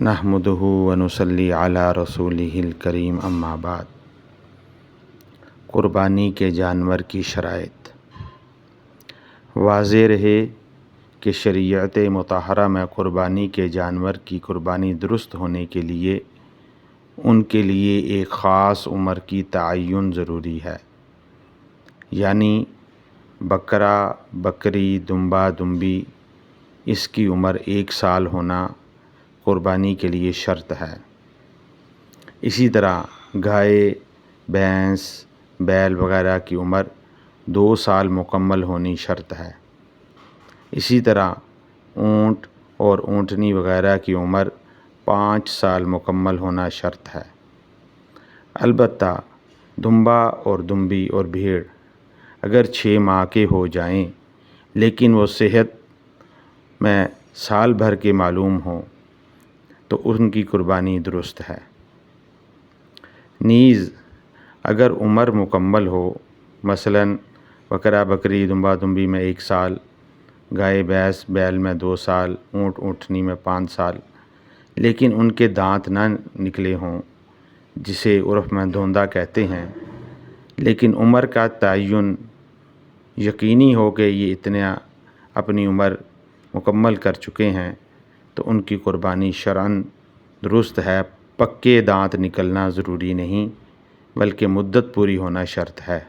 نحمدہ ونصلی علی رسولہ الکریم اما بعد۔ قربانی کے جانور کی شرائط۔ واضح رہے کہ شریعت مطہرہ میں قربانی کے جانور کی قربانی درست ہونے کے لیے ان کے لیے ایک خاص عمر کی تعین ضروری ہے، یعنی بکرا، بکری، دمبا، دمبی، اس کی عمر 1 سال ہونا قربانی کے لیے شرط ہے۔ اسی طرح گائے، بھینس، بیل وغیرہ کی عمر 2 سال مکمل ہونی شرط ہے۔ اسی طرح اونٹ اور اونٹنی وغیرہ کی عمر 5 سال مکمل ہونا شرط ہے۔ البتہ دمبا اور دمبی اور بھیڑ اگر 6 ماہ کے ہو جائیں لیکن وہ صحت میں سال بھر کے معلوم ہوں تو ان کی قربانی درست ہے۔ نیز اگر عمر مکمل ہو، مثلاً بکرا، بکری، دمبا، دمبی میں 1 سال، گائے، بھینس، بیل میں 2 سال، اونٹ، اونٹنی میں 5 سال، لیکن ان کے دانت نہ نکلے ہوں، جسے عرف میں دھوندا کہتے ہیں، لیکن عمر کا تعین یقینی ہو کہ یہ اتنا اپنی عمر مکمل کر چکے ہیں تو ان کی قربانی شرعاً درست ہے۔ پکے دانت نکلنا ضروری نہیں بلکہ مدت پوری ہونا شرط ہے۔